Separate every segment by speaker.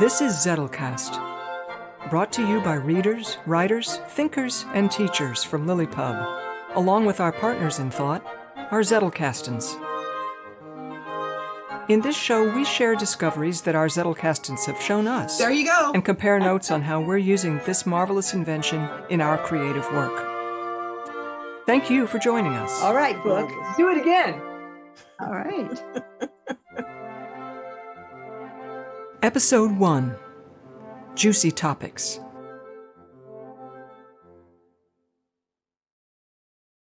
Speaker 1: This is Zettelcast, brought to you by readers, writers, thinkers, and teachers from LiLLipub, along with our partners in thought, our Zettelkastens. In this show, we share discoveries that our Zettelkastens have shown us.
Speaker 2: There you go.
Speaker 1: And compare notes on how we're using this marvelous invention in our creative work. Thank you for joining us.
Speaker 3: All right, Brooke.
Speaker 2: Do it again.
Speaker 3: All right.
Speaker 1: Episode 1, Juicy Topics.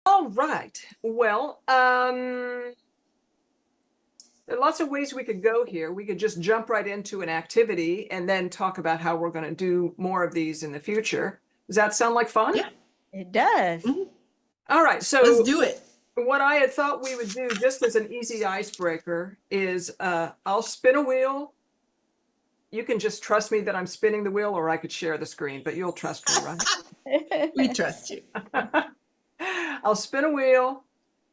Speaker 2: All right. Well, there are lots of ways we could go here. We could just jump right into an activity and then talk about how we're going to do more of these in the future. Does that sound like fun?
Speaker 3: Yeah, it does.
Speaker 2: Mm-hmm. All right. So
Speaker 4: let's do it.
Speaker 2: What I had thought we would do just as an easy icebreaker is I'll spin a wheel. You can just trust me that I'm spinning the wheel, or I could share the screen, but you'll trust me, right?
Speaker 4: We trust you.
Speaker 2: I'll spin a wheel,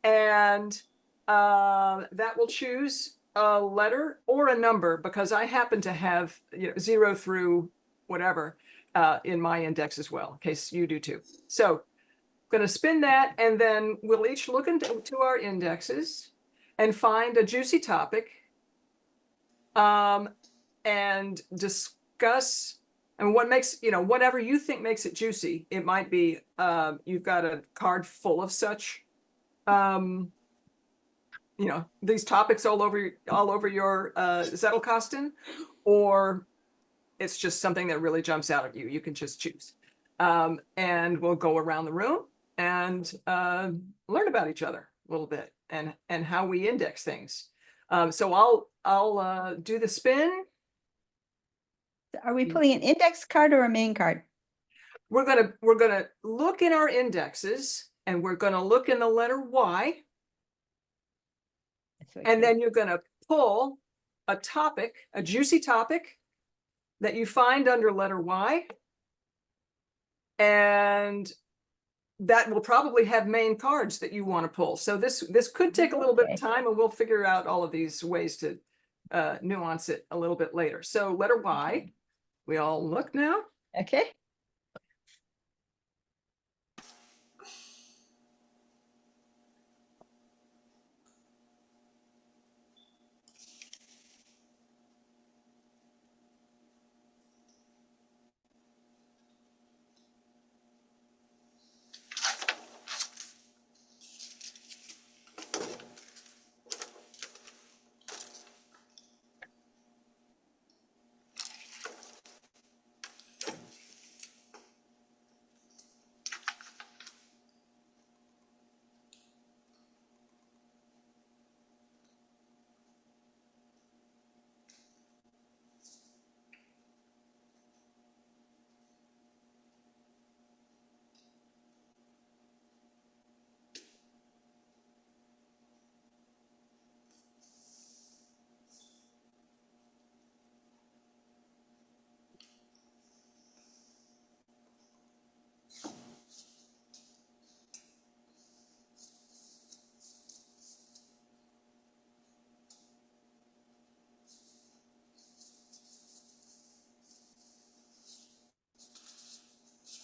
Speaker 2: and that will choose a letter or a number, because I happen to have 0 through whatever in my index as well, in case you do too. So I'm going to spin that, and then we'll each look into our indexes and find a juicy topic. And discuss, and what makes, whatever you think makes it juicy. It might be you've got a card full of such, these topics all over your Zettelkasten, or it's just something that really jumps out at you. You can just choose, and we'll go around the room and learn about each other a little bit and how we index things. So I'll do the spin.
Speaker 3: Are we pulling an index card or a main card?
Speaker 2: We're gonna look in our indexes, and we're gonna look in the letter Y, and then you're gonna pull a topic, a juicy topic that you find under letter Y, and that will probably have main cards that you want to pull. So this could take a little bit of time, and we'll figure out all of these ways to nuance it a little bit later. So letter Y. We all look now?
Speaker 3: Okay.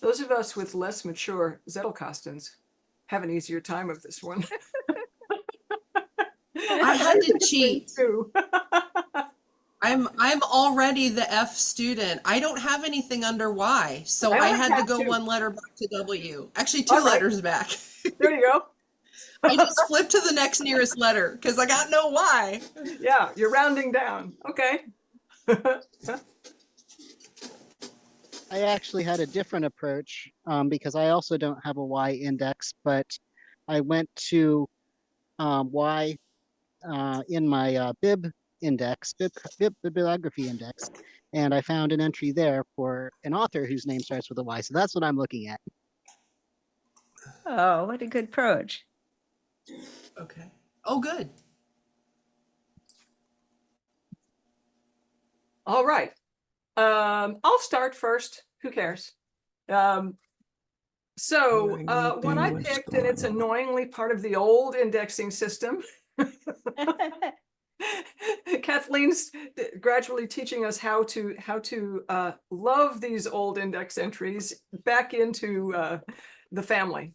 Speaker 2: Those of us with less mature Zettelkastens have an easier time of this one.
Speaker 4: I had to cheat.
Speaker 2: Too.
Speaker 4: I'm already the F student. I don't have anything under Y, so I had to go
Speaker 2: 2.
Speaker 4: one letter back to W. Actually, 2 letters back.
Speaker 2: There you go.
Speaker 4: I just flipped to the next nearest letter because I got no Y.
Speaker 2: Yeah, you're rounding down. Okay.
Speaker 5: I actually had a different approach because I also don't have a Y index, but I went to Y in my bib bibliography index, and I found an entry there for an author whose name starts with a Y. So that's what I'm looking at.
Speaker 3: Oh, what a good approach.
Speaker 4: Okay. Oh, good.
Speaker 2: All right. I'll start first. Who cares? So one I picked, and it's annoyingly part of the old indexing system. Kathleen's gradually teaching us how to love these old index entries back into the family.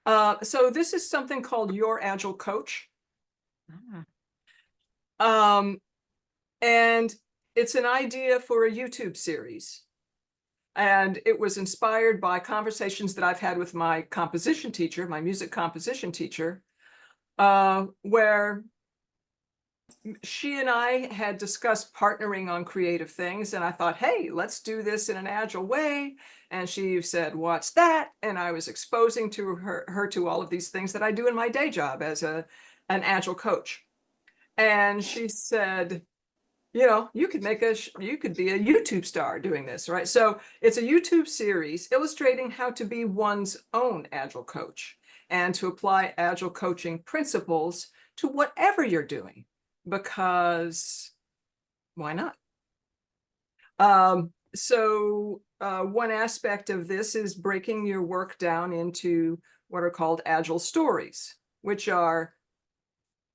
Speaker 2: So this is something called Your Agile Coach. And it's an idea for a YouTube series. And it was inspired by conversations that I've had with my composition teacher, my music composition teacher, where she and I had discussed partnering on creative things. And I thought, hey, let's do this in an agile way. And she said, what's that? And I was exposing to her to all of these things that I do in my day job as an agile coach. And she said, you know, you could be a YouTube star doing this, right? So it's a YouTube series illustrating how to be one's own agile coach and to apply agile coaching principles to whatever you're doing, because why not? So one aspect of this is breaking your work down into what are called agile stories, which are,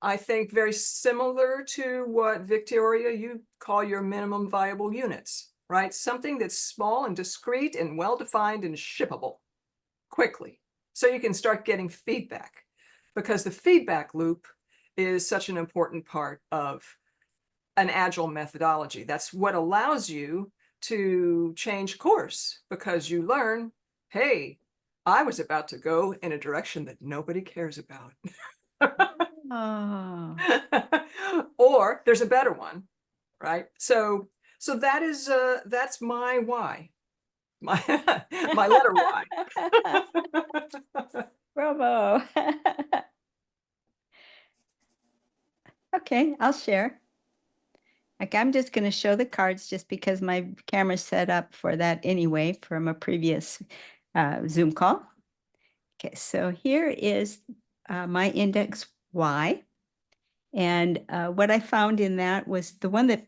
Speaker 2: I think, very similar to what, Victoria, you call your minimum viable units, right? Something that's small and discrete and well-defined and shippable quickly. So you can start getting feedback, because the feedback loop is such an important part of an agile methodology. That's what allows you to change course, because you learn, hey, I was about to go in a direction that nobody cares about.
Speaker 3: Oh,
Speaker 2: Or there's a better one, right? So that is that's my why, my letter Y.
Speaker 3: bravo. Okay, I'll share. Like, I'm just going to show the cards just because my camera's set up for that anyway from a previous Zoom call. Okay, so here is my index Y. And what I found in that was the one that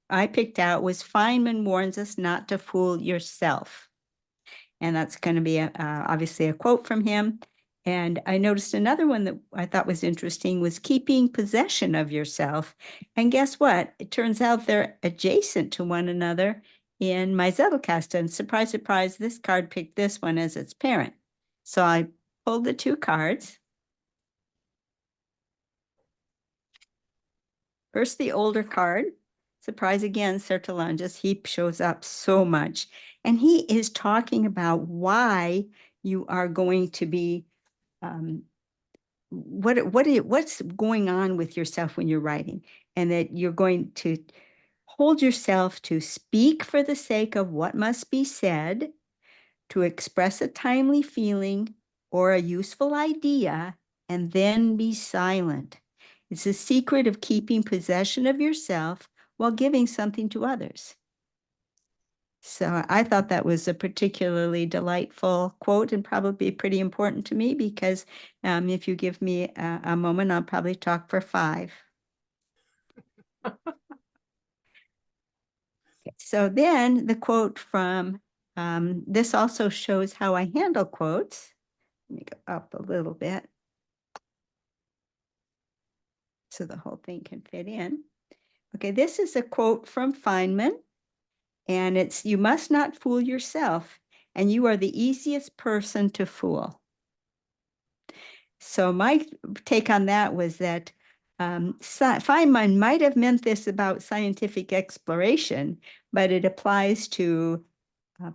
Speaker 3: I picked out was Feynman warns us not to fool yourself. And that's going to be obviously a quote from him. And I noticed another one that I thought was interesting was keeping possession of yourself. And guess what? It turns out they're adjacent to one another in my Zettelcast. And surprise, surprise, this card picked this one as its parent. So I pulled the two cards. First, the older card. Surprise again, Zettelkastens. He shows up so much. And he is talking about why you are going to be, what's going on with yourself when you're writing, and that you're going to hold yourself to speak for the sake of what must be said, to express a timely feeling or a useful idea, and then be silent. It's the secret of keeping possession of yourself while giving something to others. So I thought that was a particularly delightful quote, and probably pretty important to me, because if you give me a moment, I'll probably talk for 5. So then the quote from, this also shows how I handle quotes. Let me go up a little bit so the whole thing can fit in. Okay, this is a quote from Feynman. And it's, you must not fool yourself, and you are the easiest person to fool. So my take on that was that Feynman might have meant this about scientific exploration, but it applies to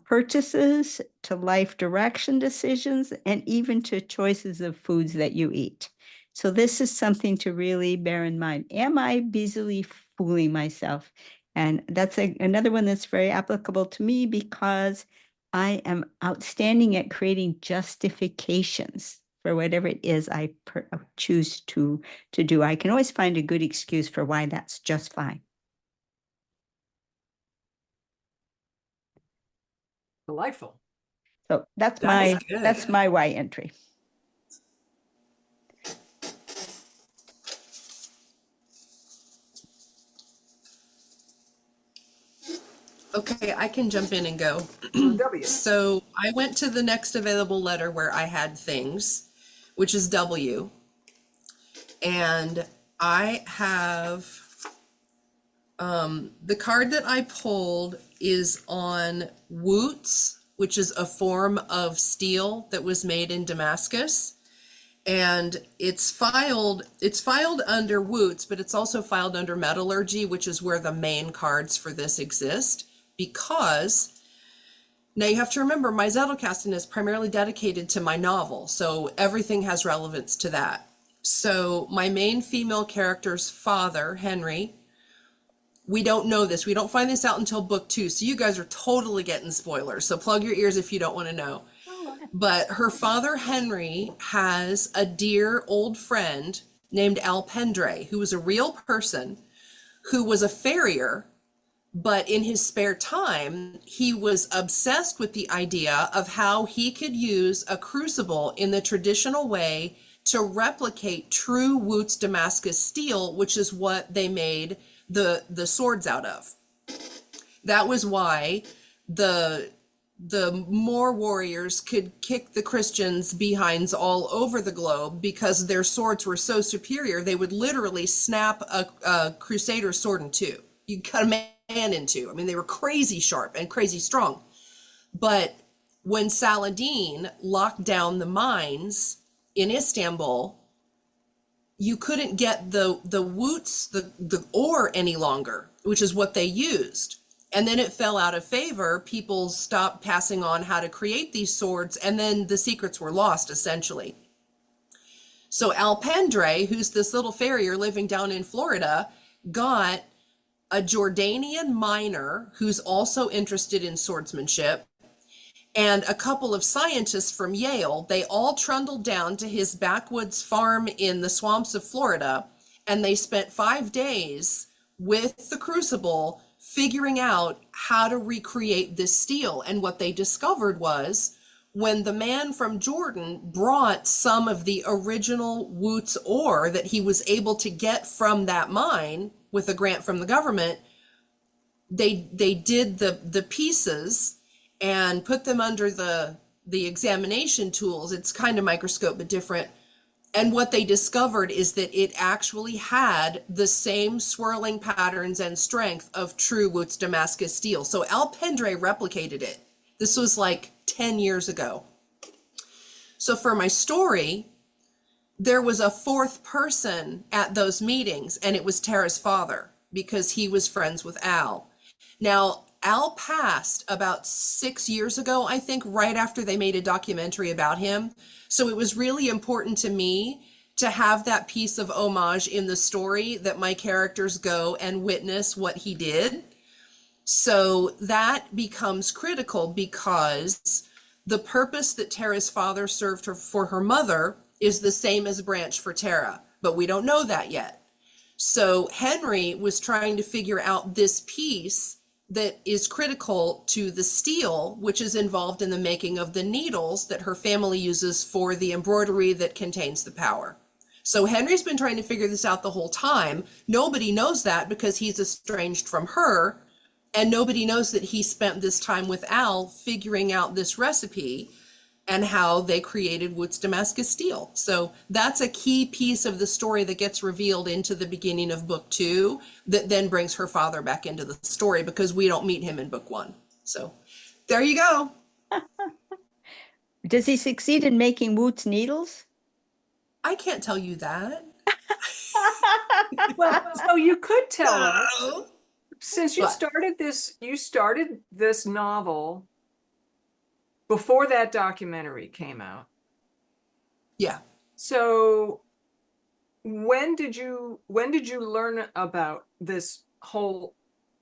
Speaker 3: purchases, to life direction decisions, and even to choices of foods that you eat. So this is something to really bear in mind. Am I busily fooling myself? And that's another one that's very applicable to me, because I am outstanding at creating justifications for whatever it is I choose to do. I can always find a good excuse for why that's just fine.
Speaker 2: Delightful.
Speaker 3: So that's
Speaker 4: That's
Speaker 3: my Y entry.
Speaker 4: Okay, I can jump in and go.
Speaker 2: W.
Speaker 4: So I went to the next available letter where I had things, which is W. And I have The card that I pulled is on Woots, which is a form of steel that was made in Damascus. And it's filed under Woots, but it's also filed under Metallurgy, which is where the main cards for this exist. Because now you have to remember, my Zettelkasten is primarily dedicated to my novel, so everything has relevance to that. So my main female character's father, Henry, we don't know this. We don't find this out until book 2. So you guys are totally getting spoilers. So plug your ears if you don't want to know. But her father, Henry, has a dear old friend named Alpendre, who was a real person, who was a farrier. But in his spare time, he was obsessed with the idea of how he could use a crucible in the traditional way to replicate true Woots Damascus steel, which is what they made the swords out of. That was why the Moor warriors could kick the Christians' behinds all over the globe, because their swords were so superior, they would literally snap a crusader's sword in two. You cut a man in two. I mean, they were crazy sharp and crazy strong. But when Saladin locked down the mines in Istanbul, you couldn't get the woots, the ore any longer, which is what they used. And then it fell out of favor. People stopped passing on how to create these swords, and then the secrets were lost, essentially. So Alpendre, who's this little farrier living down in Florida, got a Jordanian miner who's also interested in swordsmanship, and a couple of scientists from Yale. They all trundled down to his backwoods farm in the swamps of Florida, and they spent 5 days with the crucible figuring out how to recreate this steel. And what they discovered was, when the man from Jordan brought some of the original Woots ore that he was able to get from that mine with a grant from the government, they did the pieces and put them under the examination tools. It's kind of microscope, but different. And what they discovered is that it actually had the same swirling patterns and strength of true Woots Damascus steel. So Alpendre replicated it. This was like 10 years ago. So for my story, there was a 4th person at those meetings, and it was Tara's father, because he was friends with Al. Now, Al passed about 6 years ago, I think, right after they made a documentary about him. So it was really important to me to have that piece of homage in the story, that my characters go and witness what he did. So that becomes critical, because the purpose that Tara's father served for her mother is the same as Branch for Tara, but we don't know that yet. So Henry was trying to figure out this piece that is critical to the steel, which is involved in the making of the needles that her family uses for the embroidery that contains the power. So Henry's been trying to figure this out the whole time. Nobody knows that, because he's estranged from her, and nobody knows that he spent this time with Al figuring out this recipe and how they created Woots Damascus steel. So that's a key piece of the story that gets revealed into the beginning of book 2, that then brings her father back into the story, because we don't meet him in book 1. So there you go.
Speaker 3: Does he succeed in making Woots needles?
Speaker 4: I can't tell you that.
Speaker 2: Well, so you could tell us,
Speaker 4: No.
Speaker 2: since you
Speaker 4: What?
Speaker 2: started this novel before that documentary came out.
Speaker 4: Yeah.
Speaker 2: So when did you learn about this whole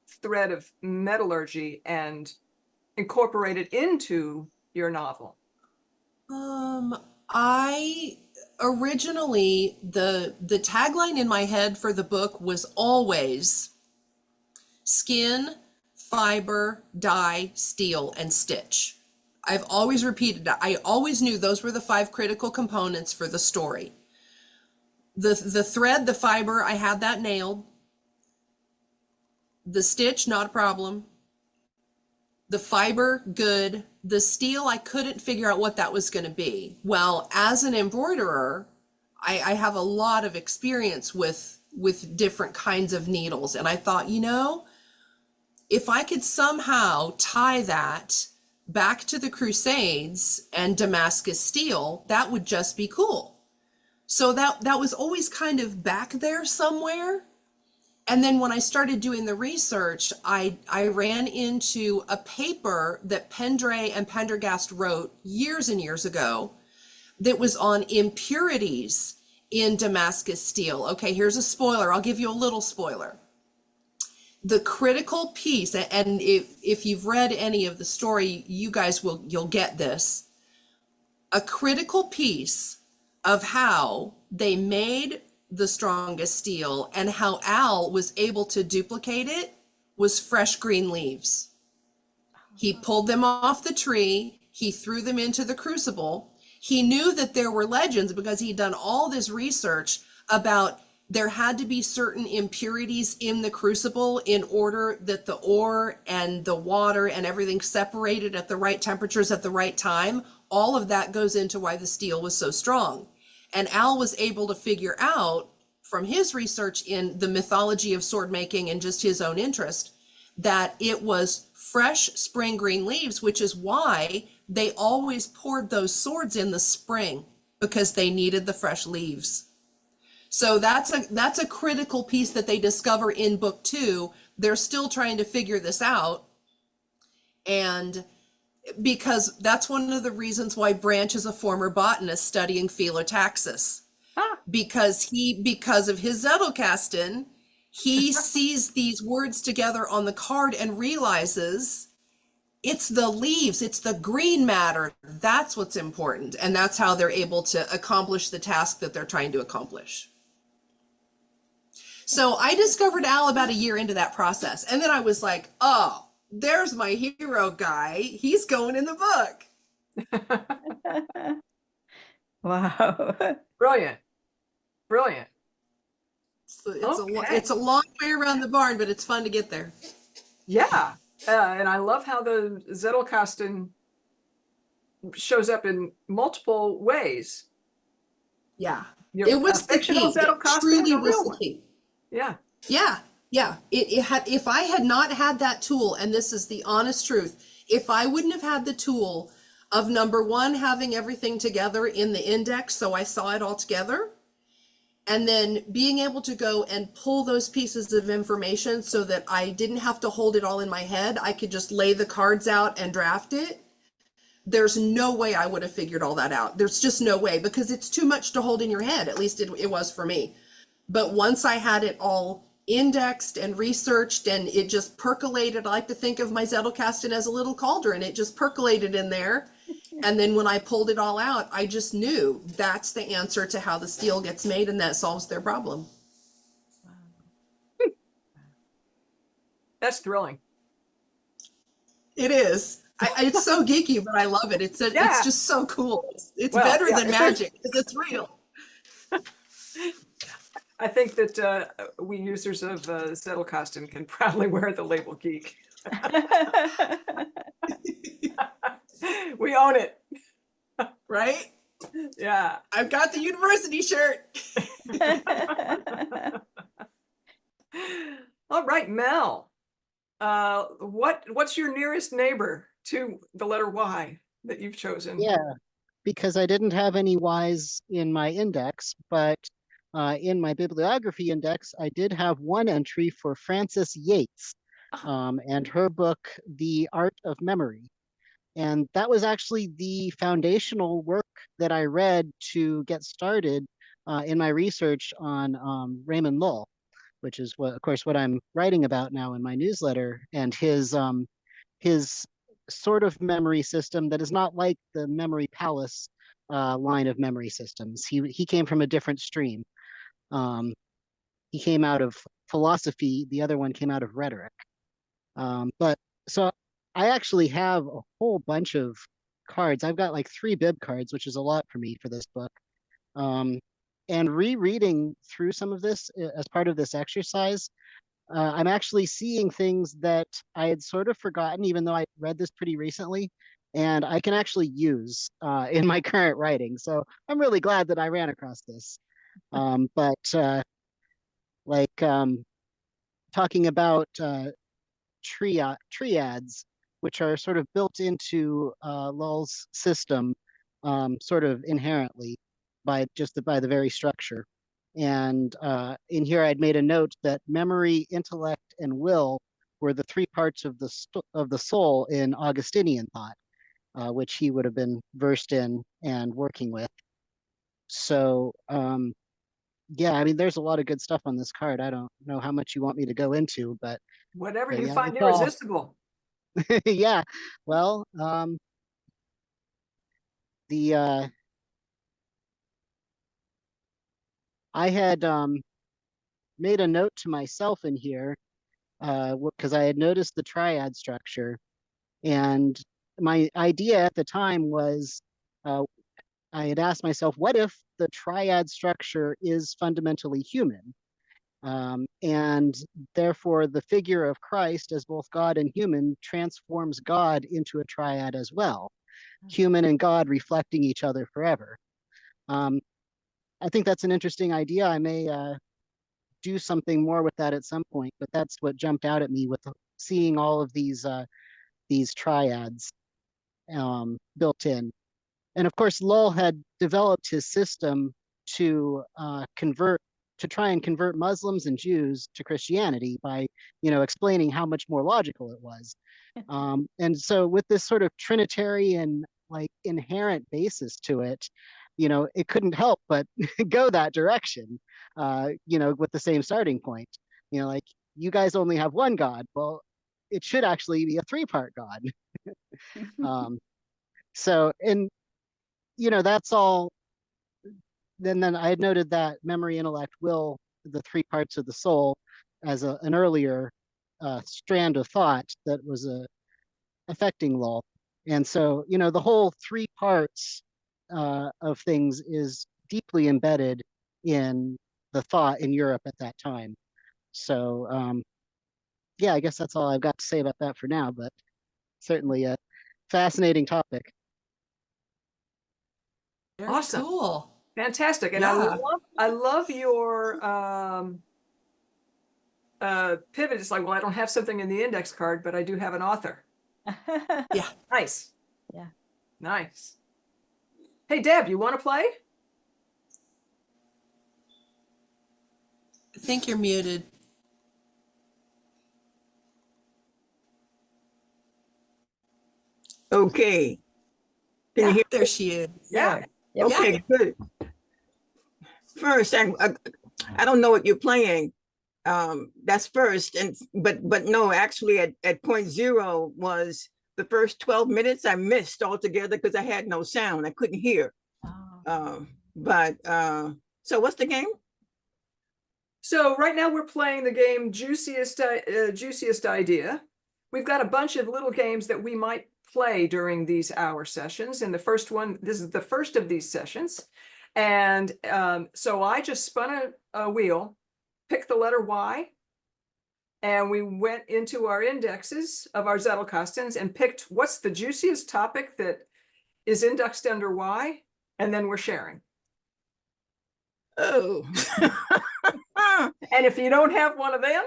Speaker 2: thread of metallurgy and incorporate it into your novel?
Speaker 4: I originally, the tagline in my head for the book was always skin, fiber, dye, steel, and stitch. I've always repeated that. I always knew those were the 5 critical components for the story. The thread, the fiber, I had that nailed. The stitch, not a problem. The fiber, good. The steel, I couldn't figure out what that was going to be. Well, as an embroiderer, I have a lot of experience with with different kinds of needles. And I thought, you know, if I could somehow tie that back to the Crusades and Damascus steel, that would just be cool. So that was always kind of back there somewhere. And then when I started doing the research, I ran into a paper that Pendray and Pendergast wrote years and years ago that was on impurities in Damascus steel. Okay, here's a spoiler. I'll give you a little spoiler. The critical piece, and if you've read any of the story, you guys you'll get this. A critical piece of how they made the strongest steel and how Al was able to duplicate it was fresh green leaves. He pulled them off the tree, he threw them into the crucible. He knew that there were legends because he'd done all this research about there had to be certain impurities in the crucible in order that the ore and the water and everything separated at the right temperatures at the right time. All of that goes into why the steel was so strong. And Al was able to figure out from his research in the mythology of sword making and just his own interest that it was fresh spring green leaves, which is why they always poured those swords in the spring, because they needed the fresh leaves. So that's a critical piece that they discover in book 2. They're still trying to figure this out. And because that's one of the reasons why Branch is a former botanist studying Phyllotaxis. Because of his Zettelkasten, he sees these words together on the card and realizes it's the leaves, it's the green matter. That's what's important. And that's how they're able to accomplish the task that they're trying to accomplish. So I discovered Al about a year into that process. And then I was like, oh, there's my hero guy. He's going in the book.
Speaker 3: Wow.
Speaker 2: Brilliant. Brilliant.
Speaker 4: It's a long way around the barn, but it's fun to get there.
Speaker 2: Yeah. And I love how the Zettelkasten shows up in multiple ways.
Speaker 4: Yeah. It was the key. It truly was the key.
Speaker 2: Yeah.
Speaker 4: Yeah. Yeah. It had, if I had not had that tool, and this is the honest truth, if I wouldn't have had the tool of number 1, having everything together in the index so I saw it all together, and then being able to go and pull those pieces of information so that I didn't have to hold it all in my head, I could just lay the cards out and draft it, there's no way I would have figured all that out. There's just no way, because it's too much to hold in your head. At least it was for me. But once I had it all indexed and researched and it just percolated, I like to think of my Zettelkasten as a little cauldron. It just percolated in there. And then when I pulled it all out, I just knew that's the answer to how the steel gets made, and that solves their problem.
Speaker 2: That's thrilling.
Speaker 4: It is. It's so geeky, but I love it. It's just so cool. It's better than magic because it's real.
Speaker 2: I think that we users of Zettelkasten can proudly wear the label geek. We own it.
Speaker 4: Right?
Speaker 2: Yeah.
Speaker 4: I've got the university shirt.
Speaker 2: All right, Mel. What's your nearest neighbor to the letter Y that you've chosen?
Speaker 5: Yeah, because I didn't have any Ys in my index, but in my bibliography index, I did have one entry for Frances Yates and her book, The Art of Memory. And that was actually the foundational work that I read to get started in my research on Raymond Lull, which is what, of course, what I'm writing about now in my newsletter, and his sort of memory system that is not like the Memory Palace line of memory systems. He came from a different stream. He came out of philosophy. The other one came out of rhetoric. But so I actually have a whole bunch of cards. I've got like 3 bib cards, which is a lot for me for this book. And rereading through some of this as part of this exercise, I'm actually seeing things that I had sort of forgotten, even though I read this pretty recently, and I can actually use in my current writing. So I'm really glad that I ran across this. But like talking about triads, which are sort of built into LiLL's system, sort of inherently by the very structure. And in here, I'd made a note that memory, intellect, and will were the three parts of the soul in Augustinian thought, which he would have been versed in and working with. So yeah, I mean, there's a lot of good stuff on this card. I don't know how much you want me to go into, but
Speaker 2: Whatever you
Speaker 5: yeah,
Speaker 2: find
Speaker 5: that's all.
Speaker 2: irresistible.
Speaker 5: Yeah, well, the I had made a note to myself in here because I had noticed the triad structure, and my idea at the time was I had asked myself, what if the triad structure is fundamentally human? And therefore, the figure of Christ as both God and human transforms God into a triad as well, human and God reflecting each other forever. I think that's an interesting idea. I may do something more with that at some point, but that's what jumped out at me with seeing all of these triads built in. And of course, LiLL had developed his system to try and convert Muslims and Jews to Christianity by, explaining how much more logical it was. And so with this sort of Trinitarian, like inherent basis to it, it couldn't help but go that direction, with the same starting point. Like, you guys only have one God. Well, it should actually be a three-part God. So, and, that's all. Then I had noted that memory, intellect, will, the three parts of the soul, as an earlier strand of thought that was affecting LiLL. And so, the whole three parts of things is deeply embedded in the thought in Europe at that time. So, yeah, I guess that's all I've got to say about that for now, but certainly a fascinating topic.
Speaker 4: Very
Speaker 2: Awesome.
Speaker 4: cool.
Speaker 2: Fantastic. And
Speaker 4: Yeah.
Speaker 2: I love your pivot. It's like, well, I don't have something in the index card, but I do have an author.
Speaker 4: Yeah.
Speaker 2: Nice.
Speaker 3: Yeah.
Speaker 2: Nice. Hey, Deb, you want to play?
Speaker 4: I think you're muted.
Speaker 6: Okay. Can you hear?
Speaker 4: There she is.
Speaker 2: Yeah.
Speaker 3: Yep.
Speaker 6: Okay, good. First, I don't know what you're playing. That's first, but no, actually at point zero was the first 12 minutes I missed altogether because I had no sound. I couldn't hear.
Speaker 3: Oh.
Speaker 6: So what's the game?
Speaker 2: So right now we're playing the game Juiciest Idea. We've got a bunch of little games that we might play during these hour sessions. And the first one, this is the first of these sessions. And so I just spun a wheel, picked the letter Y, and we went into our indexes of our Zettelkastens and picked what's the juiciest topic that is indexed under Y, and then we're sharing.
Speaker 6: Oh.
Speaker 2: And if you don't have one of them,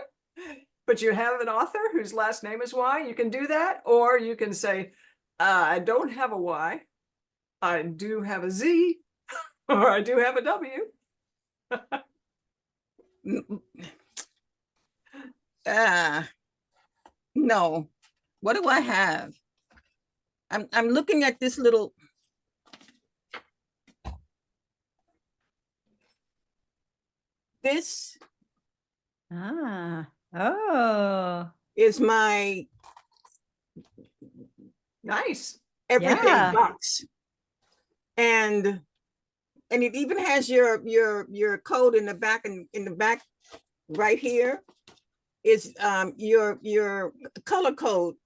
Speaker 2: but you have an author whose last name is Y, you can do that. Or you can say, I don't have a Y, I do have a Z, or I do have a W.
Speaker 6: No. What do I have? I'm looking at this little. This
Speaker 3: Oh.
Speaker 6: is my
Speaker 2: Nice.
Speaker 6: everything
Speaker 3: Yeah.
Speaker 6: box, and it even has your code in the back, and in the back right here is your color code,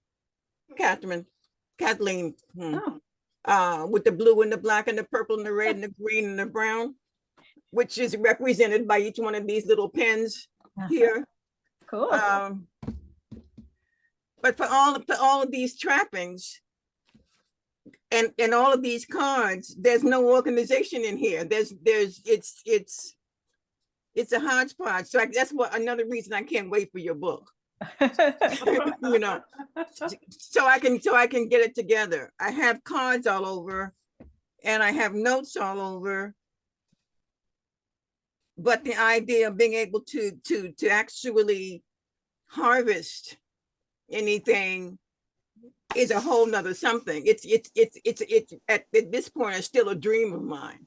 Speaker 6: Kathleen.
Speaker 3: Oh.
Speaker 6: With the blue and the black and the purple and the red and the green and the brown, which is represented by each one of these little pens here.
Speaker 3: Cool.
Speaker 6: But for all of these trappings and all of these cards, there's no organization in here. It's It's a hodgepodge. So that's what another reason I can't wait for your book. You know, so I can get it together. I have cards all over and I have notes all over. But the idea of being able to actually harvest anything is a whole nother something. It's at this point, it's still a dream of mine,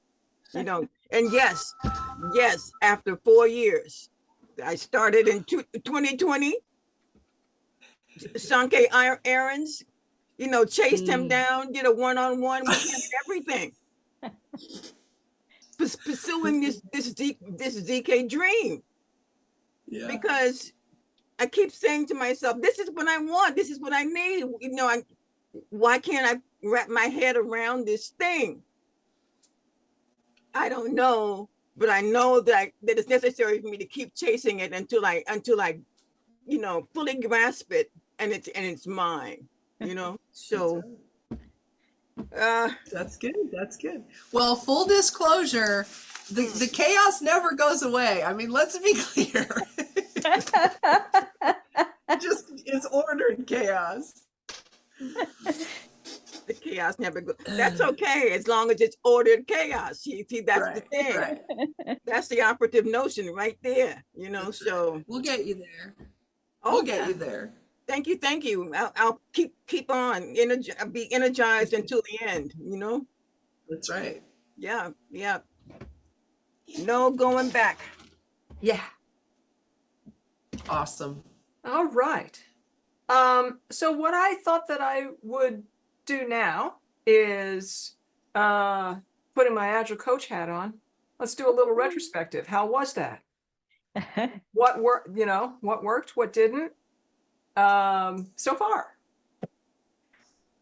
Speaker 6: you know. And yes, after 4 years, I started in 2020. Sanke Aaron's, you know, chased him down, did a one-on-one with him, everything. Pursuing this ZK dream. Yeah. Because I keep saying to myself, this is what I want, this is what I need. You know, why can't I wrap my head around this thing? I don't know, but I know that it's necessary for me to keep chasing it until I you know, fully grasp it and it's mine, you know. So
Speaker 4: that's good. That's good. Well, full disclosure, the chaos never goes away. I mean, let's be clear. It's ordered chaos.
Speaker 6: The chaos never goes. That's okay, as long as it's ordered chaos. See, that's right, the thing. Right. That's the operative notion right there, you know. So
Speaker 4: we'll get you there. We'll get you there.
Speaker 6: Thank you. I'll keep on be energized until the end, you know.
Speaker 4: That's right.
Speaker 6: Yeah. No going back.
Speaker 2: Yeah.
Speaker 4: Awesome.
Speaker 2: All right. So what I thought that I would do now is putting my Agile coach hat on. Let's do a little retrospective. How was that? What worked, you know, what worked, what didn't, so far?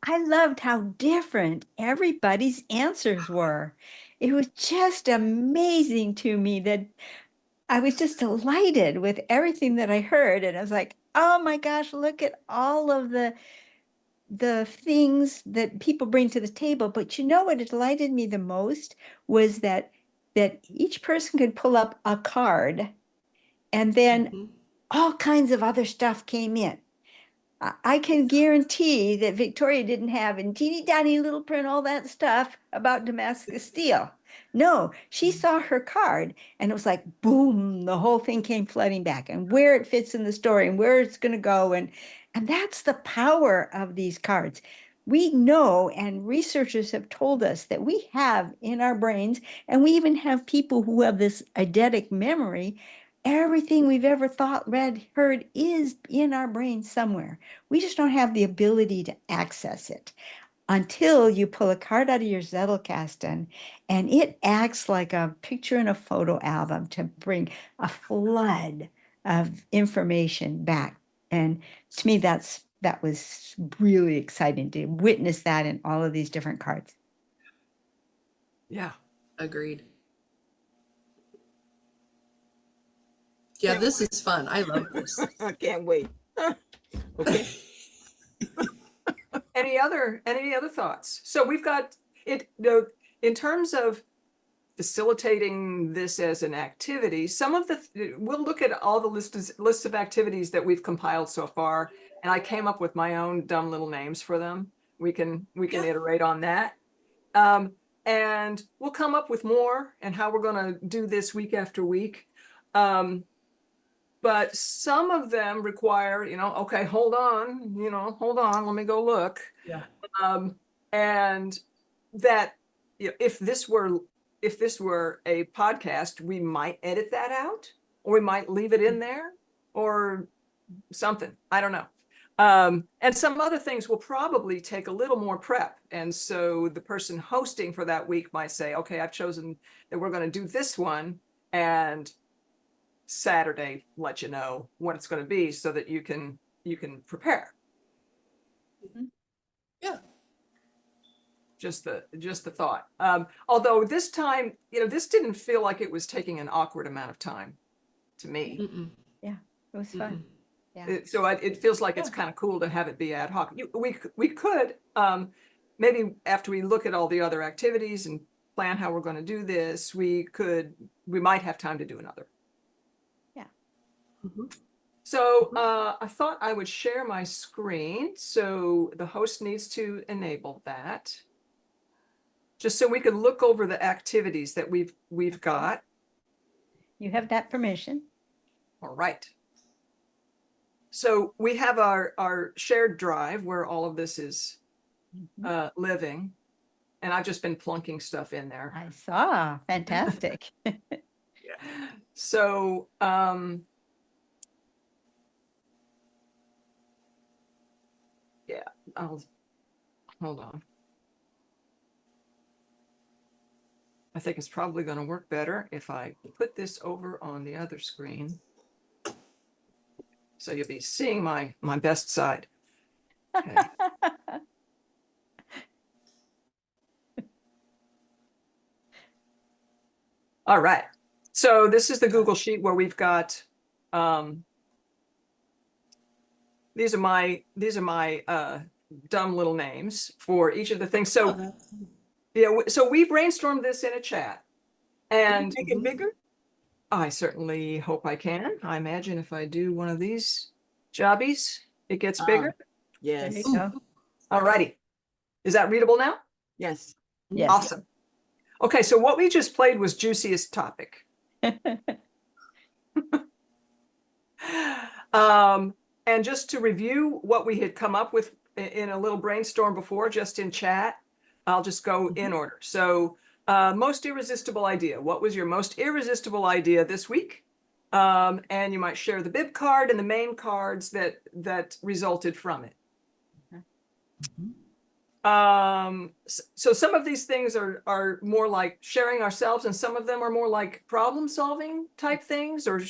Speaker 3: I loved how different everybody's answers were. It was just amazing to me that I was just delighted with everything that I heard. And I was like, oh my gosh, look at all of the things that people bring to the table. But you know what delighted me the most was that each person could pull up a card and then all kinds of other stuff came in. I can guarantee that Victoria didn't have in teeny tiny little print all that stuff about Damascus steel. No, she saw her card and it was like, boom, the whole thing came flooding back and where it fits in the story and where it's going to go. And that's the power of these cards. We know, and researchers have told us that we have in our brains, and we even have people who have this eidetic memory. Everything we've ever thought, read, heard is in our brain somewhere. We just don't have the ability to access it until you pull a card out of your Zettelkasten and it acts like a picture in a photo album to bring a flood of information back. And to me, that was really exciting to witness that in all of these different cards.
Speaker 4: Yeah, agreed. Yeah, this is fun. I love this.
Speaker 6: I can't wait. Okay.
Speaker 2: Any other thoughts? So we've got it, in terms of facilitating this as an activity, some of we'll look at all the lists of activities that we've compiled so far, and I came up with my own dumb little names for them. We can iterate on that. And we'll come up with more and how we're going to do this week after week. But some of them require, you know, okay, hold on, let me go look.
Speaker 4: Yeah.
Speaker 2: And that, you know, if this were a podcast, we might edit that out, or we might leave it in there, or something. I don't know. And some other things will probably take a little more prep. And so the person hosting for that week might say, okay, I've chosen that we're going to do this one, and Saturday let you know what it's going to be so that you can prepare.
Speaker 4: Yeah.
Speaker 2: Just the thought. Although this time, you know, this didn't feel like it was taking an awkward amount of time to me.
Speaker 3: Yeah, it was fun. Yeah.
Speaker 2: So it feels like it's kind of cool to have it be ad hoc. We could maybe after we look at all the other activities and plan how we're going to do this, we might have time to do another. So I thought I would share my screen. So the host needs to enable that. Just so we could look over the activities that we've got.
Speaker 3: You have that permission.
Speaker 2: All right. So we have our shared drive where all of this is living. And I've just been plunking stuff in there.
Speaker 3: I saw. Fantastic.
Speaker 2: So yeah, I'll hold on. I think it's probably going to work better if I put this over on the other screen. So you'll be seeing my best side. Okay. All right. So this is the Google Sheet where we've got these are my dumb little names for each of the things. So yeah, so we brainstormed this in a chat, and
Speaker 6: Make it bigger?
Speaker 2: I certainly hope I can. I imagine if I do one of these jobbies, it gets bigger.
Speaker 3: There
Speaker 6: Yes.
Speaker 3: you go.
Speaker 2: All righty. Is that readable now?
Speaker 6: Yes.
Speaker 3: Yes.
Speaker 2: Awesome. Okay, so what we just played was Juiciest Topic. And just to review what we had come up with in a little brainstorm before, just in chat, I'll just go in order. So most irresistible idea. What was your most irresistible idea this week? And you might share the bib card and the main cards that resulted from it. So some of these things are more like sharing ourselves, and some of them are more like problem solving type things, or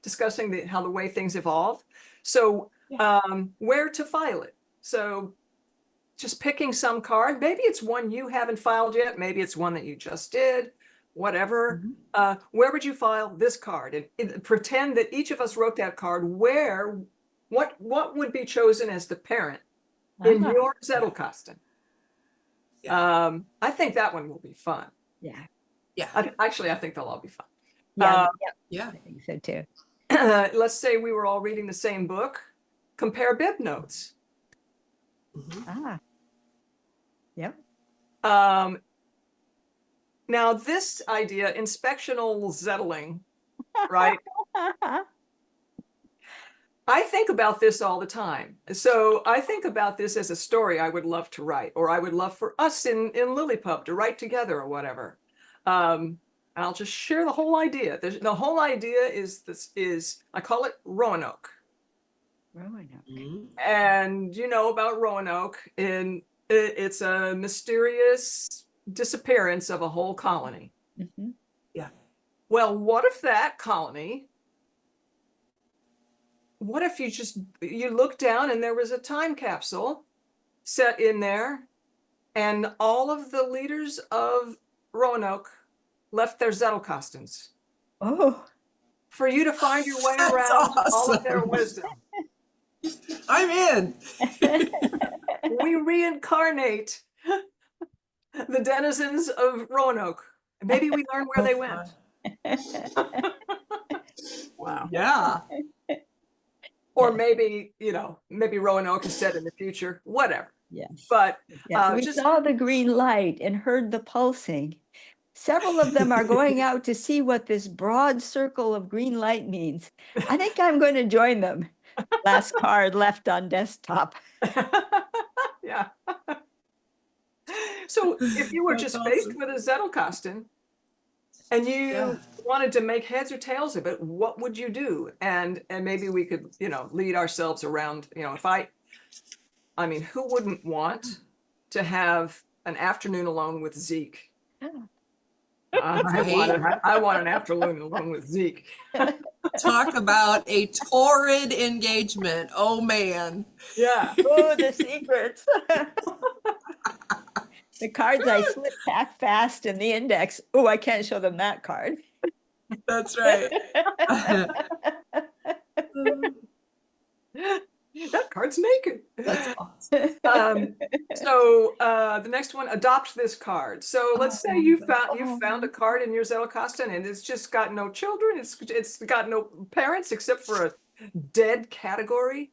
Speaker 2: discussing how the way things evolve. So where to file it? So just picking some card. Maybe it's one you haven't filed yet. Maybe it's one that you just did. Whatever. Where would you file this card? And pretend that each of us wrote that card. What would be chosen as the parent in your Zettelkasten? I think that one will be fun.
Speaker 3: Yeah.
Speaker 2: Actually, I think they'll all be fun.
Speaker 3: Yeah.
Speaker 4: Yeah.
Speaker 3: I think so too.
Speaker 2: Let's say we were all reading the same book. Compare bib notes.
Speaker 3: Yep.
Speaker 2: Now this idea, inspectional Zetteling, right? I think about this all the time. So I think about this as a story I would love to write, or I would love for us in LiLLiPub to write together or whatever. I'll just share the whole idea. The whole idea is I call it Roanoke.
Speaker 3: Roanoke.
Speaker 2: And you know about Roanoke, and it's a mysterious disappearance of a whole colony. Well, what if that colony, what if you look down and there was a time capsule set in there, and all of the leaders of Roanoke left their Zettelkastens for you to find your way
Speaker 4: That's
Speaker 2: around all of
Speaker 4: awesome.
Speaker 2: their wisdom.
Speaker 4: I'm in.
Speaker 2: We reincarnate the denizens of Roanoke. Maybe we learn where they went.
Speaker 6: Wow.
Speaker 4: Yeah.
Speaker 2: Or maybe, maybe Roanoke is set in the future, whatever.
Speaker 3: Yes.
Speaker 2: But
Speaker 3: Yes, we saw the green light and heard the pulsing. Several of them are going out to see what this broad circle of green light means. I think I'm going to join them. Last card left on desktop.
Speaker 2: yeah. So if you were
Speaker 4: That's
Speaker 2: just faced
Speaker 4: awesome.
Speaker 2: with a Zettelkasten and you wanted to make heads or tails of it, what would you do? And maybe we could, lead ourselves around, I mean, who wouldn't want to have an afternoon alone with Zeke? I want an afternoon alone with Zeke.
Speaker 4: Talk about a torrid engagement. Oh man.
Speaker 2: Yeah.
Speaker 3: Oh, the secrets. The cards I slip back fast in the index. Oh, I can't show them that card.
Speaker 4: That's right.
Speaker 2: That card's naked.
Speaker 4: That's awesome.
Speaker 2: So the next one, adopt this card. So let's say you found a card in your Zettelkasten and it's just got no children. It's got no parents except for a dead category.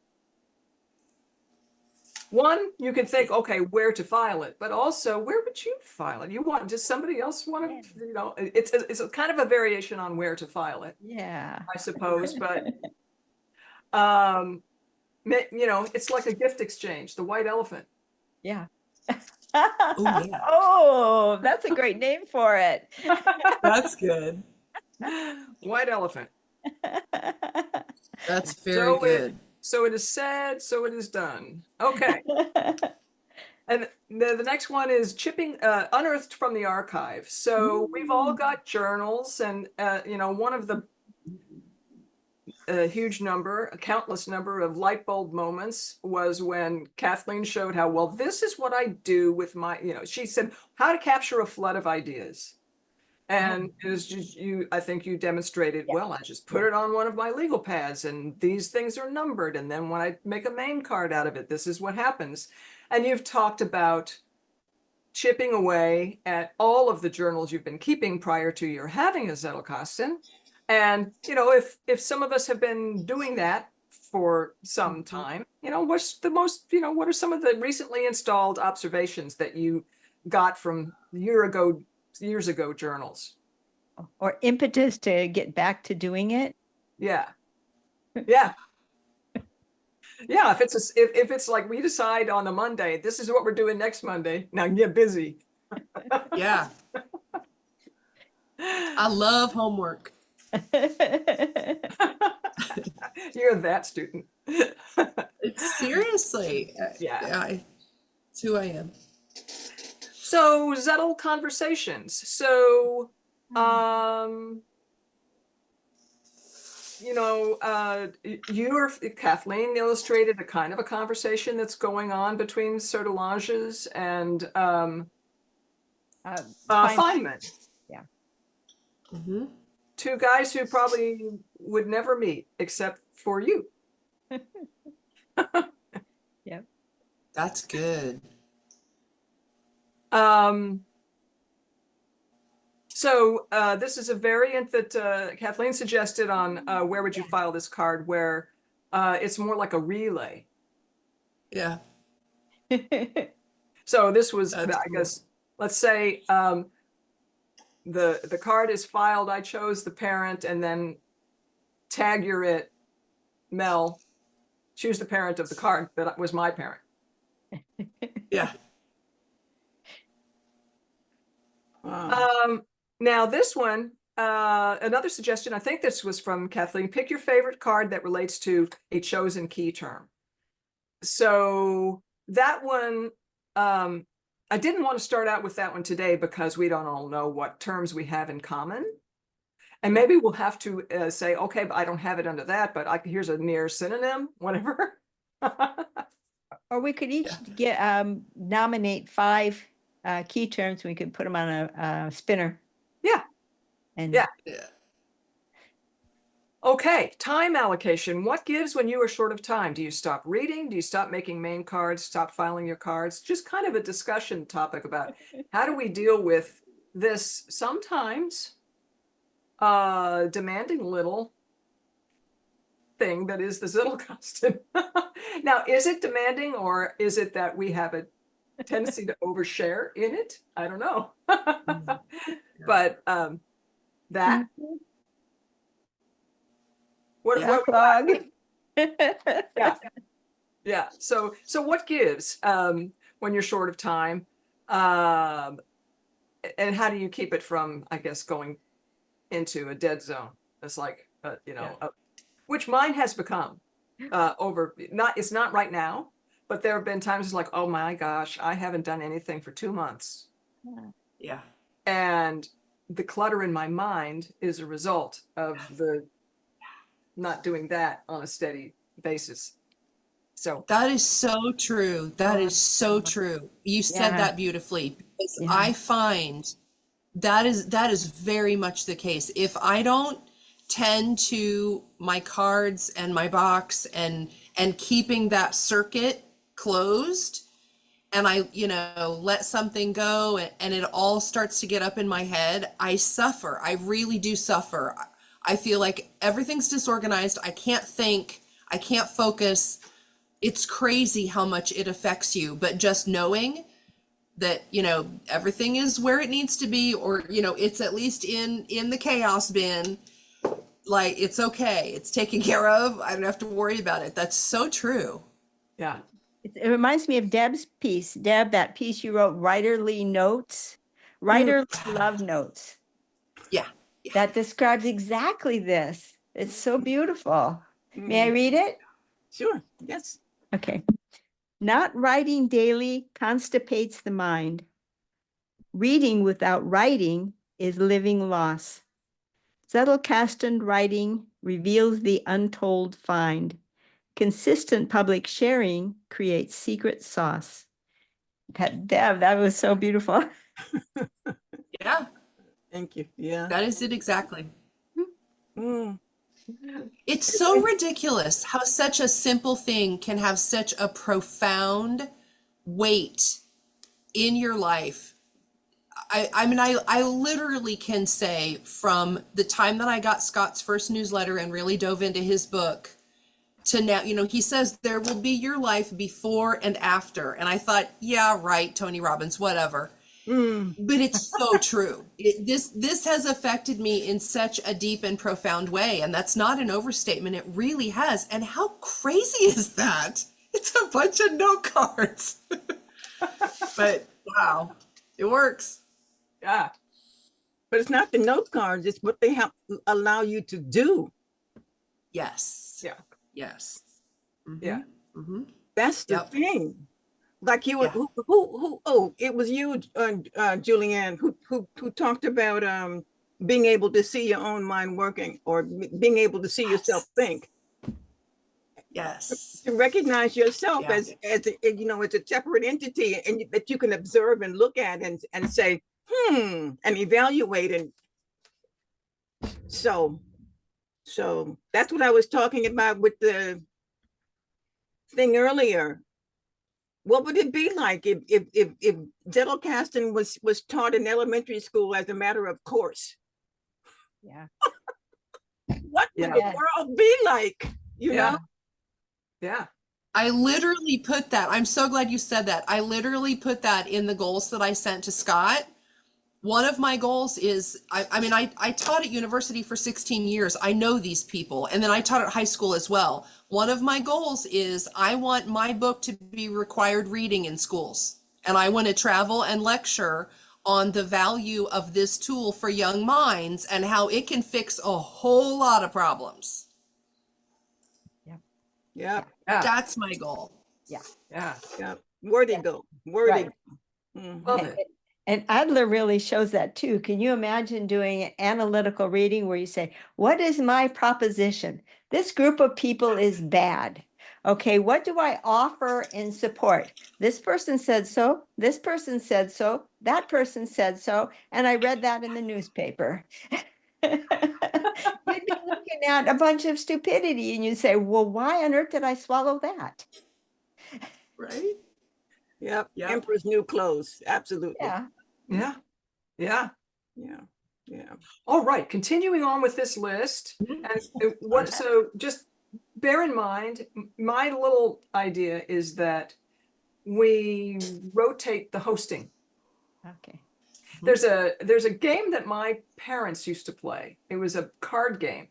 Speaker 2: One, you can think, okay, where to file it, but also where would you file it? Does somebody else want to, it's a kind of a variation on where to file it,
Speaker 3: Yeah.
Speaker 2: I suppose, but it's like a gift exchange, the white elephant.
Speaker 3: Yeah.
Speaker 4: yeah.
Speaker 3: Oh, that's a great name for it.
Speaker 4: That's good.
Speaker 2: White elephant.
Speaker 4: That's very good.
Speaker 2: So it is said, so it is done. Okay. And the next one is unearthed from the archive. So we've all got journals, and one of the a countless number of light bulb moments was when Kathleen showed how, well, this is what I do with my, she said, how to capture a flood of ideas. And it was just I think you demonstrated, well, I just put it on one of my legal pads and these things are numbered. And then when I make a main card out of it, this is what happens. And you've talked about chipping away at all of the journals you've been keeping prior to your having a Zettelkasten. And, if some of us have been doing that for some time, what's the most, what are some of the recently installed observations that you got from years ago journals?
Speaker 3: Or impetus to get back to doing it?
Speaker 2: Yeah. Yeah. Yeah, if it's like we decide on a Monday, this is what we're doing next Monday. Now get busy.
Speaker 4: Yeah. I love homework.
Speaker 2: You're that student.
Speaker 4: Seriously.
Speaker 2: Yeah.
Speaker 4: It's who I am.
Speaker 2: So Zettel conversations. So Kathleen illustrated a kind of a conversation that's going on between Sertalanges and Feynman.
Speaker 3: Yeah.
Speaker 4: Mm-hmm.
Speaker 2: Two guys who probably would never meet except for you.
Speaker 3: Yep.
Speaker 4: That's good.
Speaker 2: So this is a variant that Kathleen suggested on where would you file this card, where it's more like a relay.
Speaker 4: Yeah.
Speaker 2: So this was,
Speaker 4: That's
Speaker 2: I
Speaker 4: cool.
Speaker 2: guess, let's say the card is filed, I chose the parent, and then tag you're it, Mel, choose the parent of the card that was my parent.
Speaker 4: Yeah.
Speaker 6: Wow.
Speaker 2: Now this one, another suggestion, I think this was from Kathleen, pick your favorite card that relates to a chosen key term. So that one, I didn't want to start out with that one today because we don't all know what terms we have in common. And maybe we'll have to say, okay, but I don't have it under that, but here's a near synonym, whatever.
Speaker 3: Or we could each nominate 5 key terms. We could put them on a spinner.
Speaker 2: Yeah.
Speaker 3: And
Speaker 2: Yeah. Okay, time allocation. What gives when you are short of time? Do you stop reading? Do you stop making main cards? Stop filing your cards? Just kind of a discussion topic about how do we deal with this sometimes demanding little thing that is the Zettelkasten. Now, is it demanding, or is it that we have a tendency to overshare in it? I don't know. But that. What
Speaker 3: Frog.
Speaker 2: yeah. Yeah. So what gives when you're short of time? And how do you keep it from, I guess, going into a dead zone? It's like, which mine has become it's not right now, but there have been times it's like, oh my gosh, I haven't done anything for 2 months.
Speaker 4: Yeah.
Speaker 2: And the clutter in my mind is a result of the not doing that on a steady basis. So
Speaker 4: that is so true. That is so true. You said that beautifully, because I find that is very much the case. If I don't tend to my cards and my box and keeping that circuit closed, and I, let something go and it all starts to get up in my head, I suffer. I really do suffer. I feel like everything's disorganized. I can't think. I can't focus. It's crazy how much it affects you. But just knowing that, everything is where it needs to be, or, it's at least in the chaos bin, like, it's okay. It's taken care of. I don't have to worry about it. That's so true.
Speaker 2: Yeah.
Speaker 3: It reminds me of Deb's piece. Deb, that piece you wrote, writerly notes, writerly love notes.
Speaker 4: Yeah.
Speaker 3: That describes exactly this. It's so beautiful. May I read it?
Speaker 6: Sure. Yes.
Speaker 3: Okay. Not writing daily constipates the mind. Reading without writing is living loss. Zettelkastens writing reveals the untold find. Consistent public sharing creates secret sauce. That was so beautiful.
Speaker 4: Yeah.
Speaker 6: Thank you. Yeah.
Speaker 4: That is it exactly.
Speaker 6: Mm.
Speaker 4: It's so ridiculous how such a simple thing can have such a profound weight in your life. I mean, I literally can say from the time that I got Scott's first newsletter and really dove into his book to now, he says there will be your life before and after. And I thought, yeah, right, Tony Robbins, whatever. But it's so true. This has affected me in such a deep and profound way. And that's not an overstatement. It really has. And how crazy is that? It's a bunch of note cards. But wow, it works.
Speaker 2: Yeah.
Speaker 6: But it's not the note cards, it's what they allow you to do.
Speaker 4: Yes.
Speaker 2: Yeah.
Speaker 4: Yes.
Speaker 2: Yeah.
Speaker 4: Mm-hmm.
Speaker 6: That's the
Speaker 4: Yep.
Speaker 6: thing. Like you,
Speaker 4: Yeah.
Speaker 6: it was you, Julianne, who talked about being able to see your own mind working, or being able to see yourself think.
Speaker 4: Yes.
Speaker 6: To recognize yourself
Speaker 4: Yeah.
Speaker 6: as as a separate entity, and that you can observe and look at and say, and evaluate. And so that's what I was talking about with the thing earlier. What would it be like if Zettelkastens was taught in elementary school as a matter of course?
Speaker 3: Yeah.
Speaker 6: What would
Speaker 2: Yeah.
Speaker 6: the world be like? You
Speaker 2: Yeah.
Speaker 6: know?
Speaker 2: Yeah.
Speaker 4: I literally put that. I'm so glad you said that. I literally put that in the goals that I sent to Scott. One of my goals is, I taught at university for 16 years. I know these people. And then I taught at high school as well. One of my goals is I want my book to be required reading in schools. And I want to travel and lecture on the value of this tool for young minds and how it can fix a whole lot of problems.
Speaker 6: Yeah.
Speaker 2: Yeah.
Speaker 4: That's my goal.
Speaker 2: Yeah.
Speaker 6: Yeah. Where'd it go? Where'd
Speaker 3: Right.
Speaker 6: it go? Mhm.
Speaker 2: Love it.
Speaker 3: And Adler really shows that too. Can you imagine doing analytical reading where you say, what is my proposition? This group of people is bad. Okay, what do I offer in support? This person said so, this person said so, that person said so, and I read that in the newspaper. You'd be looking at a bunch of stupidity and you say, well, why on earth did I swallow that?
Speaker 4: Right?
Speaker 6: Yep.
Speaker 4: Yeah.
Speaker 6: Emperor's new clothes. Absolutely.
Speaker 3: Yeah.
Speaker 2: Yeah. Yeah.
Speaker 6: Yeah. Yeah.
Speaker 2: All right, continuing on with this list, and so just bear in mind, my little idea is that we rotate the hosting.
Speaker 3: Okay.
Speaker 2: There's a game that my parents used to play. It was a card game,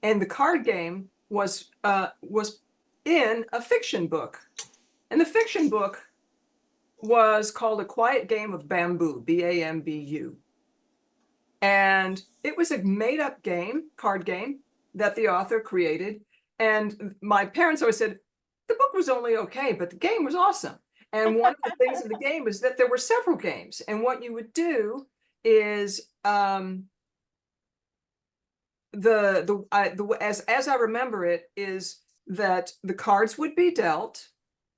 Speaker 2: and the card game was in a fiction book, and the fiction book was called A Quiet Game of Bamboo, Bambu. And it was a made-up game, card game, that the author created. And my parents always said, the book was only okay, but the game was awesome. And one of the things in the game is that there were several games. And what you would do is, as I remember it, is that the cards would be dealt.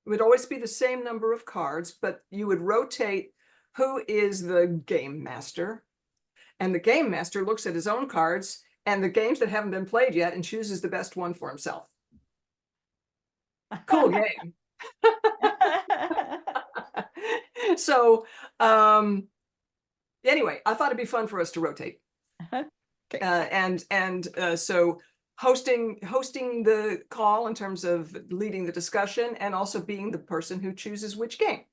Speaker 2: It would always be the same number of cards, but you would rotate who is the game master. And the game master looks at his own cards and the games that haven't been played yet and chooses the best one for himself. Cool game. So anyway, I thought it'd be fun for us to rotate.
Speaker 3: Okay.
Speaker 2: So hosting the call in terms of leading the discussion, and also being the person who chooses which game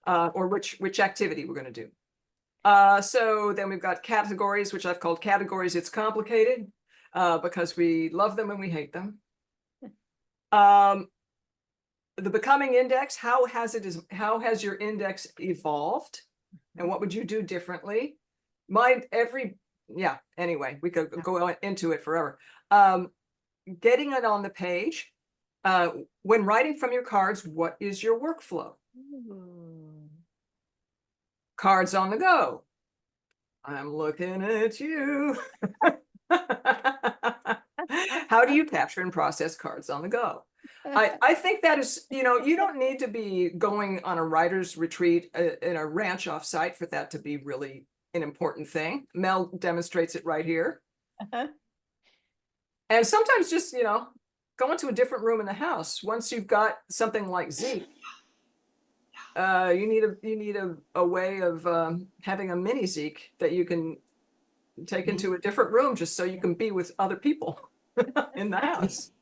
Speaker 2: or which activity we're going to do. So then we've got categories, which I've called categories. It's complicated because we love them and we hate them. The becoming index, how has your index evolved, and what would you do differently? Anyway, we could go into it forever. Getting it on the page. When writing from your cards, what is your workflow? Cards on the go. I'm looking at you. How do you capture and process cards on the go? I think that is, you don't need to be going on a writer's retreat in a ranch offsite for that to be really an important thing. Mel demonstrates it right here. And sometimes just, go into a different room in the house. Once you've got something like Zeke, you need a way of having a mini Zeke that you can take into a different room just so you can be with other people in the house.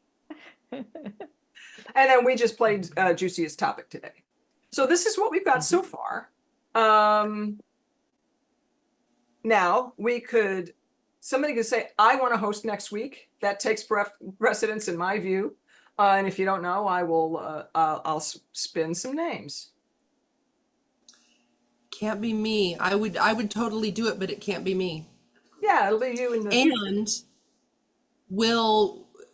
Speaker 2: And then we just played Juiciest Topic today. So this is what we've got so far. Now somebody could say, I want to host next week. That takes precedence in my view. And if you don't know, I'll spin some names.
Speaker 4: Can't be me. I would totally do it, but it can't be me.
Speaker 2: Yeah, it'll be you in the future.
Speaker 4: And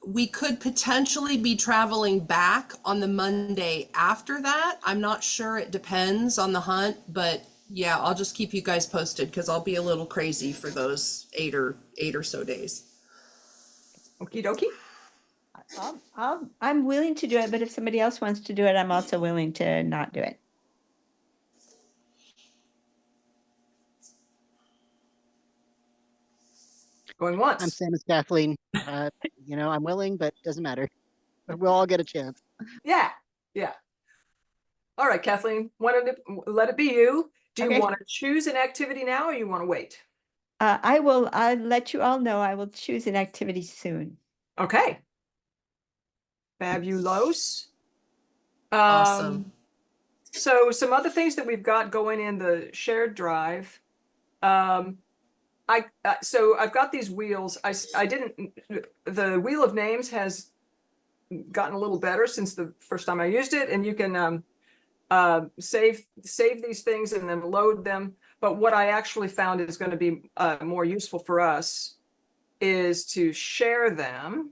Speaker 4: we could potentially be traveling back on the Monday after that. I'm not sure. It depends on the hunt, but yeah, I'll just keep you guys posted because I'll be a little crazy for those eight or so days.
Speaker 2: Okie dokie.
Speaker 3: I'm willing to do it, but if somebody else wants to do it, I'm also willing to not do it.
Speaker 2: Going once.
Speaker 5: I'm same as Kathleen. I'm willing, but doesn't matter. We'll all get a chance.
Speaker 2: Yeah. All right, Kathleen, let it be you. Do you
Speaker 3: Okay.
Speaker 2: want to choose an activity now, or you want to wait?
Speaker 3: I'll let you all know I will choose an activity soon.
Speaker 2: Okay. Fabulous.
Speaker 4: Awesome.
Speaker 2: So some other things that we've got going in the shared drive. So I've got these wheels. The wheel of names has gotten a little better since the first time I used it, and you can save these things and then load them. But what I actually found is going to be more useful for us is to share them.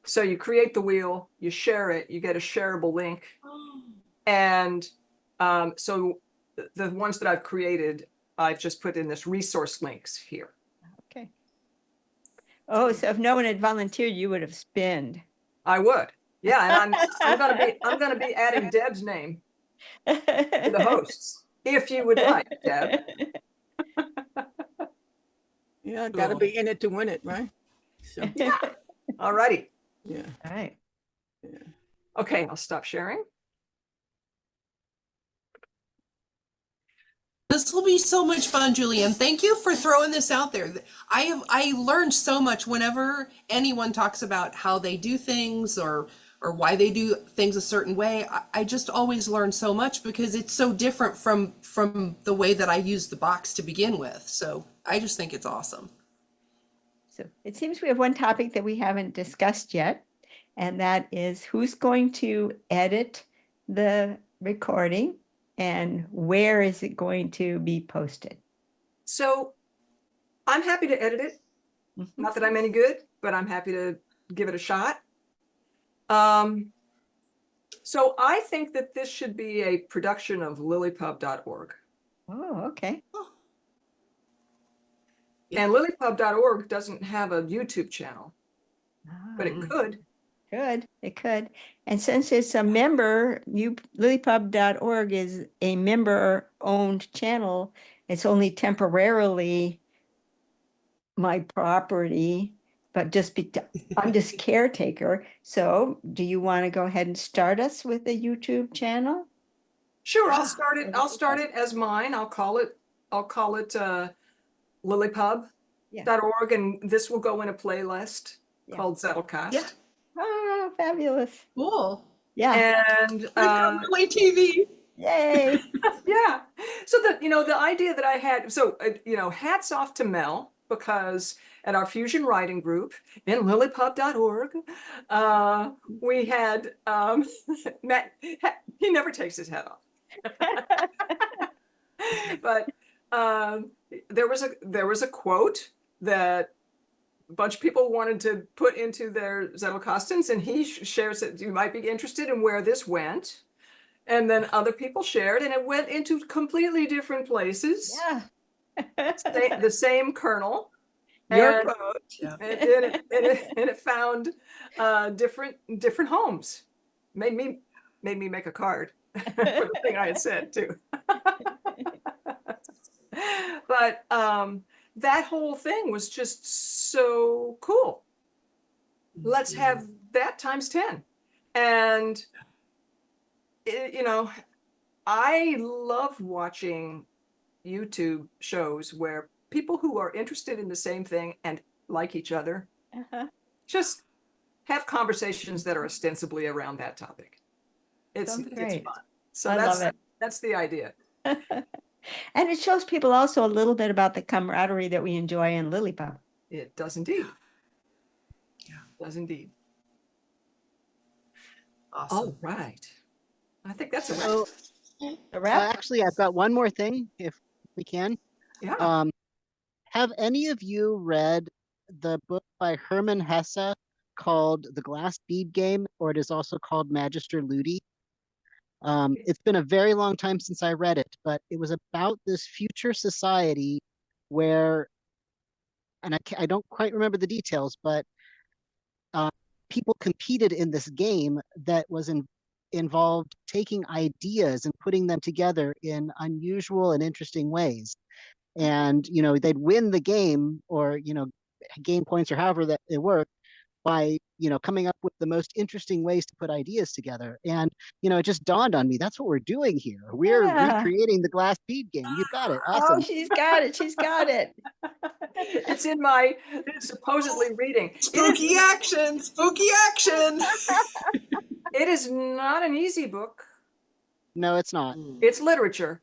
Speaker 2: So you create the wheel, you share it, you get a shareable link. And so the ones that I've created, I've just put in this resource links here.
Speaker 3: Okay. Oh, so if no one had volunteered, you would have spinned.
Speaker 2: I would. Yeah, and I'm gonna be adding Deb's name to the hosts, if you would like, Deb.
Speaker 6: Yeah, gotta be in it to win it, right? So,
Speaker 2: All righty.
Speaker 6: yeah.
Speaker 3: All right.
Speaker 2: Okay, I'll stop sharing.
Speaker 4: This will be so much fun, Julianne. Thank you for throwing this out there. I learned so much whenever anyone talks about how they do things or why they do things a certain way. I just always learn so much because it's so different from the way that I used the box to begin with. So I just think it's awesome.
Speaker 3: So it seems we have one topic that we haven't discussed yet, and that is who's going to edit the recording and where is it going to be posted?
Speaker 2: So I'm happy to edit it. Not that I'm any good, but I'm happy to give it a shot. So I think that this should be a production of LiLLipub.org.
Speaker 3: Oh, okay.
Speaker 2: And LiLLipub.org doesn't have a YouTube channel, but it could.
Speaker 3: It could. And since it's a member, LiLLipub.org is a member-owned channel, it's only temporarily my property, but I'm just caretaker. So do you want to go ahead and start us with a YouTube channel?
Speaker 2: Sure, I'll
Speaker 4: Yeah.
Speaker 2: start it. I'll start it as mine. I'll call it LiLLipub.org,
Speaker 3: Yeah.
Speaker 2: and this will go in a playlist
Speaker 3: Yeah.
Speaker 2: called Zettelcast.
Speaker 4: Yeah.
Speaker 3: Oh, fabulous.
Speaker 4: Cool.
Speaker 3: Yeah.
Speaker 2: And
Speaker 4: My TV.
Speaker 3: Yay.
Speaker 2: yeah, so the idea that I had, so hats off to Mel, because at our fusion writing group in LiLLipub.org, we had Matt. He never takes his hat off. But there was a quote that a bunch of people wanted to put into their Zettelkastens, and he shares that you might be interested in where this went. And then other people shared, and it went into completely different places.
Speaker 3: Yeah.
Speaker 2: The same kernel.
Speaker 3: Your
Speaker 2: And
Speaker 3: quote.
Speaker 4: Yeah.
Speaker 2: and it found different homes. Made me make a card for the thing I had said too. But that whole thing was just so cool. Let's have that times 10. And I love watching YouTube shows where people who are interested in the same thing and like each other
Speaker 3: Uh-huh.
Speaker 2: just have conversations that are ostensibly around that topic. It's
Speaker 3: Sounds great.
Speaker 2: fun. So
Speaker 3: I love it.
Speaker 2: that's the idea.
Speaker 3: And it shows people also a little bit about the camaraderie that we enjoy in LiLLipub.
Speaker 2: It does indeed.
Speaker 4: Yeah.
Speaker 2: It does indeed.
Speaker 4: Awesome.
Speaker 2: All right. I think that's a wrap.
Speaker 5: So
Speaker 3: The wrap?
Speaker 5: actually, I've got one more thing, if we can.
Speaker 2: Yeah.
Speaker 5: Have any of you read the book by Hermann Hesse called The Glass Bead Game, or it is also called Magister Ludi? It's been a very long time since I read it, but it was about this future society where, and I don't quite remember the details, but people competed in this game that was involved taking ideas and putting them together in unusual and interesting ways. And they'd win the game, or gain points, or however that it worked, by coming up with the most interesting ways to put ideas together. And it just dawned on me, that's what we're doing here. We're recreating the glass bead game. You've got it. Awesome.
Speaker 3: Oh, she's got it. She's got it.
Speaker 2: It's in my supposedly reading.
Speaker 4: Spooky action. Spooky action.
Speaker 2: It is not an easy book.
Speaker 5: No, it's not.
Speaker 2: It's literature.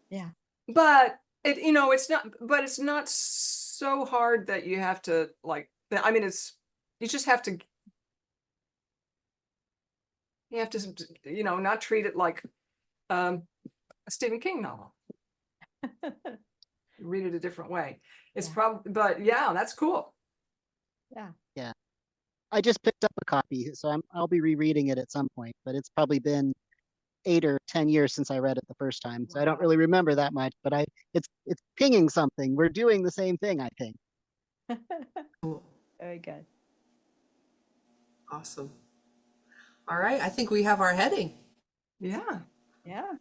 Speaker 3: Yeah.
Speaker 2: But it's not so hard that you have to you just have to not treat it like a Stephen King novel. Read it a different way. It's probably, but yeah, that's cool.
Speaker 3: Yeah.
Speaker 5: I just picked up a copy, so I'll be rereading it at some point, but it's probably been 8 or 10 years since I read it the first time, so I don't really remember that much, but it's pinging something. We're doing the same thing, I think.
Speaker 4: Cool.
Speaker 3: Very good.
Speaker 4: Awesome. All right. I think we have our heading.
Speaker 2: Yeah.
Speaker 3: Yeah.